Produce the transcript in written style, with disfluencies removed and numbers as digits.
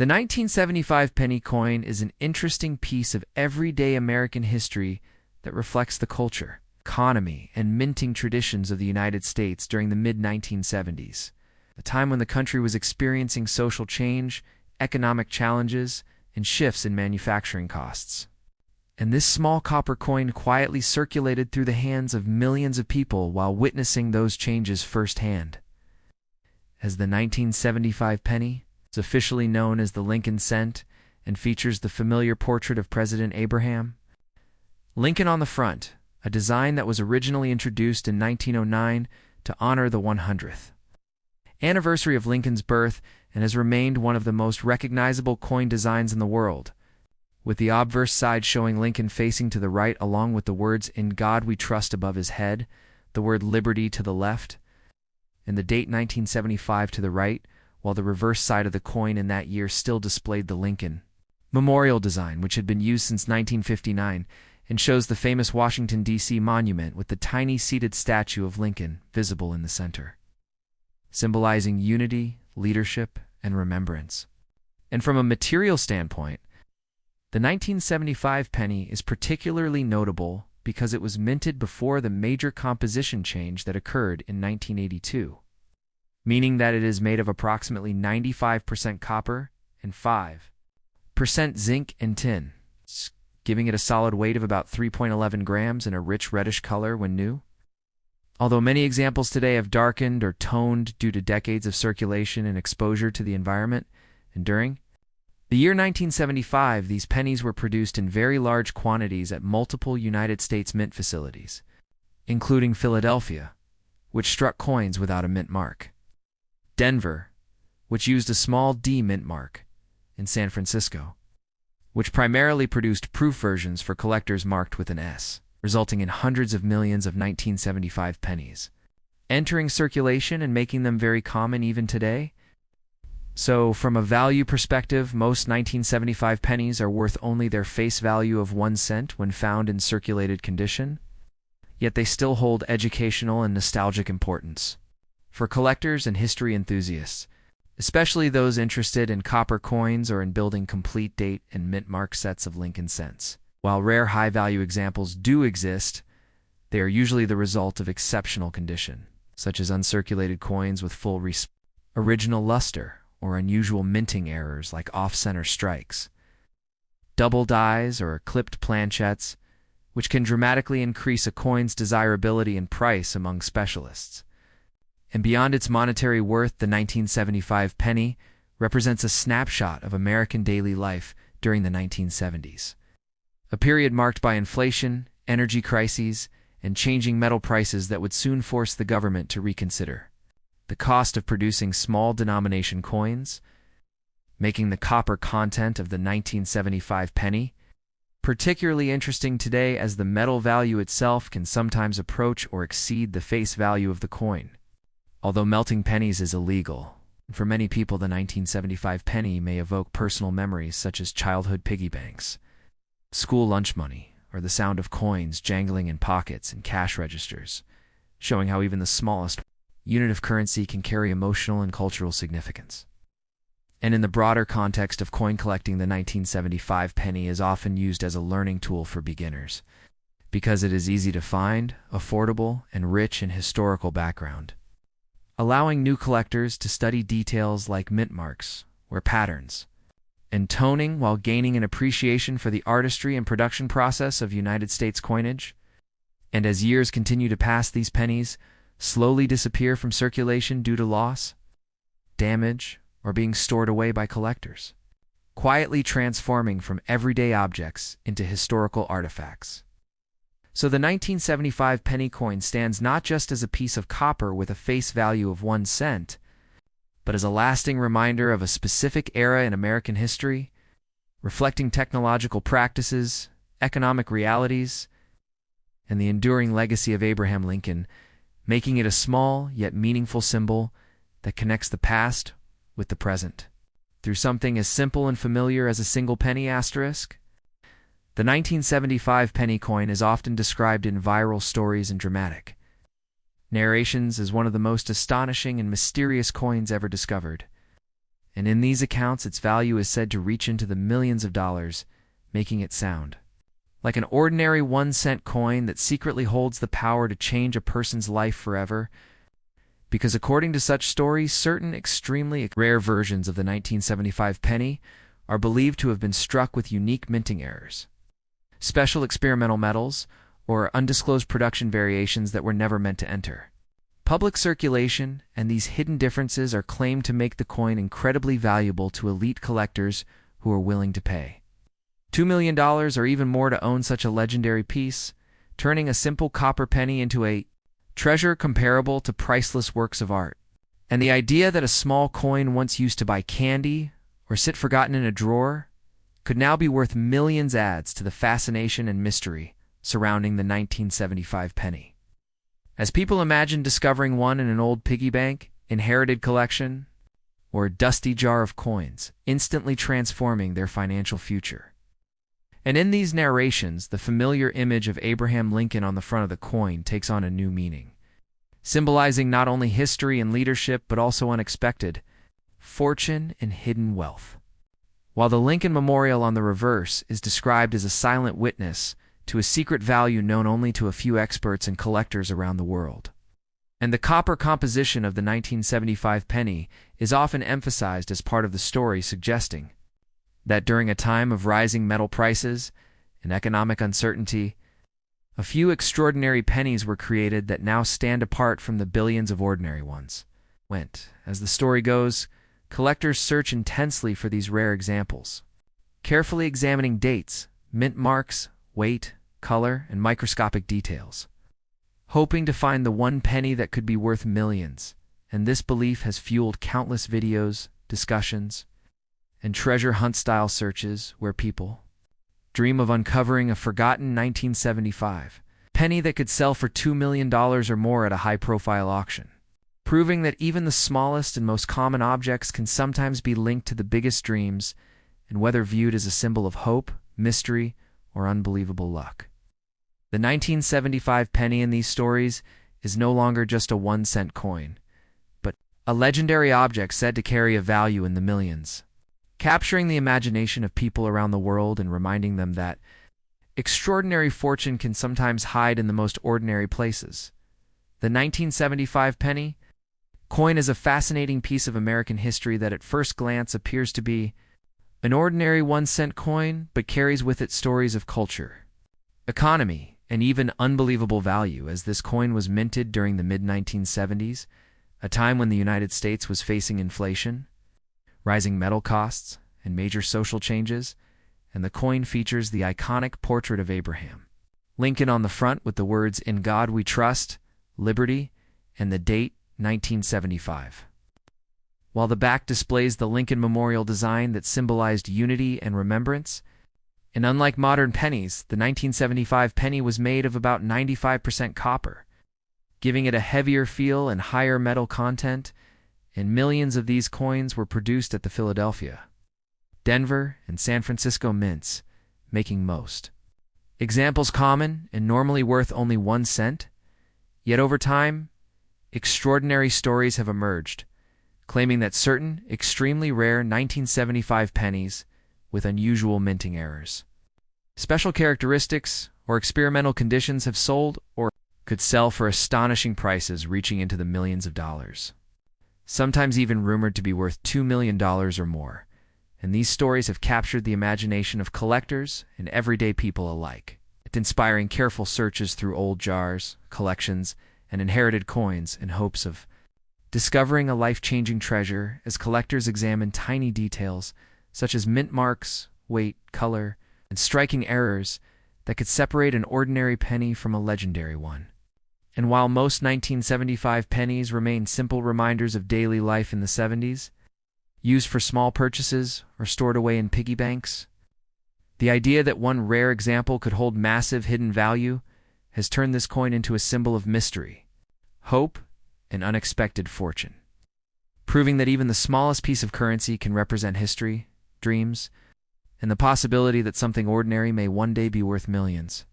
The 1975 penny coin is an interesting piece of everyday American history that reflects the culture, economy, and minting traditions of the United States during the mid-1970s, a time when the country was experiencing social change, economic challenges, and shifts in manufacturing costs. And this small copper coin quietly circulated through the hands of millions of people while witnessing those changes firsthand. As the 1975 penny, it's officially known as the Lincoln Cent and features the familiar portrait of President Abraham Lincoln on the front, a design that was originally introduced in 1909 to honor the 100th anniversary of Lincoln's birth and has remained one of the most recognizable coin designs in the world, with the obverse side showing Lincoln facing to the right along with the words "In God We Trust" above his head, the word "Liberty" to the left, and the date 1975 to the right, while the reverse side of the coin in that year still displayed the Lincoln Memorial design, which had been used since 1959, and shows the famous Washington, D.C. monument with the tiny seated statue of Lincoln visible in the center, symbolizing unity, leadership, and remembrance. And from a material standpoint, the 1975 penny is particularly notable because it was minted before the major composition change that occurred in 1982. Meaning that it is made of approximately 95% copper and 5% zinc and tin, giving it a solid weight of about 3.11 grams and a rich reddish color when new. Although many examples today have darkened or toned due to decades of circulation and exposure to the environment, and during the year 1975, these pennies were produced in very large quantities at multiple United States mint facilities, including Philadelphia, which struck coins without a mint mark, Denver, which used a small D mint mark, and San Francisco, which primarily produced proof versions for collectors marked with an S, resulting in hundreds of millions of 1975 pennies, entering circulation and making them very common even today. So, from a value perspective, most 1975 pennies are worth only their face value of 1 cent when found in circulated condition, yet they still hold educational and nostalgic importance for collectors and history enthusiasts, especially those interested in copper coins or in building complete date and mint mark sets of Lincoln cents. While rare high-value examples do exist, they are usually the result of exceptional condition, such as uncirculated coins with full original luster, or unusual minting errors like off-center strikes, double dies, or clipped planchettes, which can dramatically increase a coin's desirability and price among specialists. And beyond its monetary worth, the 1975 penny represents a snapshot of American daily life during the 1970s, a period marked by inflation, energy crises, and changing metal prices that would soon force the government to reconsider the cost of producing small denomination coins, making the copper content of the 1975 penny particularly interesting today, as the metal value itself can sometimes approach or exceed the face value of the coin. Although melting pennies is illegal, for many people the 1975 penny may evoke personal memories such as childhood piggy banks, school lunch money, or the sound of coins jangling in pockets and cash registers, showing how even the smallest unit of currency can carry emotional and cultural significance. And in the broader context of coin collecting, the 1975 penny is often used as a learning tool for beginners, because it is easy to find, affordable, and rich in historical background, allowing new collectors to study details like mint marks, or patterns, and toning while gaining an appreciation for the artistry and production process of United States coinage. And as years continue to pass, these pennies slowly disappear from circulation due to loss, damage, or being stored away by collectors, quietly transforming from everyday objects into historical artifacts. So the 1975 penny coin stands not just as a piece of copper with a face value of 1 cent, but as a lasting reminder of a specific era in American history, reflecting technological practices, economic realities, and the enduring legacy of Abraham Lincoln, making it a small yet meaningful symbol that connects the past with the present through something as simple and familiar as a single penny asterisk. The 1975 penny coin is often described in viral stories and dramatic narrations as one of the most astonishing and mysterious coins ever discovered. and in these accounts its value is said to reach into the millions of dollars, making it sound like an ordinary 1-cent coin that secretly holds the power to change a person's life forever, because according to such stories, certain extremely rare versions of the 1975 penny are believed to have been struck with unique minting errors, special experimental metals, or undisclosed production variations that were never meant to enter public circulation, and these hidden differences are claimed to make the coin incredibly valuable to elite collectors who are willing to pay $2 million or even more to own such a legendary piece, turning a simple copper penny into a treasure comparable to priceless works of art. And the idea that a small coin once used to buy candy or sit forgotten in a drawer could now be worth millions adds to the fascination and mystery surrounding the 1975 penny. As people imagine discovering one in an old piggy bank, inherited collection, or a dusty jar of coins, instantly transforming their financial future. And in these narrations, the familiar image of Abraham Lincoln on the front of the coin takes on a new meaning, symbolizing not only history and leadership, but also unexpected fortune and hidden wealth. While the Lincoln Memorial on the reverse is described as a silent witness to a secret value known only to a few experts and collectors around the world. And the copper composition of the 1975 penny is often emphasized as part of the story, suggesting that during a time of rising metal prices and economic uncertainty, a few extraordinary pennies were created that now stand apart from the billions of ordinary ones. As the story goes, collectors search intensely for these rare examples, carefully examining dates, mint marks, weight, color, and microscopic details, hoping to find the one penny that could be worth millions. And this belief has fueled countless videos, discussions, and treasure hunt-style searches where people dream of uncovering a forgotten 1975 penny that could sell for $2 million or more at a high-profile auction, proving that even the smallest and most common objects can sometimes be linked to the biggest dreams, and whether viewed as a symbol of hope, mystery, or unbelievable luck. The 1975 penny in these stories is no longer just a 1-cent coin, but a legendary object said to carry a value in the millions, capturing the imagination of people around the world and reminding them that extraordinary fortune can sometimes hide in the most ordinary places. The 1975 penny coin is a fascinating piece of American history that at first glance appears to be an ordinary 1-cent coin, but carries with it stories of culture, economy, and even unbelievable value, as this coin was minted during the mid-1970s, a time when the United States was facing inflation, rising metal costs, and major social changes, and the coin features the iconic portrait of Abraham Lincoln on the front with the words "In God We Trust," "Liberty," and the date 1975. While the back displays the Lincoln Memorial design that symbolized unity and remembrance, and unlike modern pennies, the 1975 penny was made of about 95% copper, giving it a heavier feel and higher metal content, and millions of these coins were produced at the Philadelphia, Denver, and San Francisco mints, making most examples common and normally worth only 1 cent. Yet over time, extraordinary stories have emerged, claiming that certain extremely rare 1975 pennies with unusual minting errors, special characteristics, or experimental conditions have sold or could sell for astonishing prices reaching into the millions of dollars, sometimes even rumored to be worth $2 million or more. And these stories have captured the imagination of collectors and everyday people alike, inspiring careful searches through old jars, collections, and inherited coins in hopes of discovering a life-changing treasure as collectors examine tiny details such as mint marks, weight, color, and striking errors that could separate an ordinary penny from a legendary one. And while most 1975 pennies remain simple reminders of daily life in the 70s, used for small purchases or stored away in piggy banks, the idea that one rare example could hold massive hidden value has turned this coin into a symbol of mystery, hope, and unexpected fortune, proving that even the smallest piece of currency can represent history, dreams, and the possibility that something ordinary may one day be worth millions.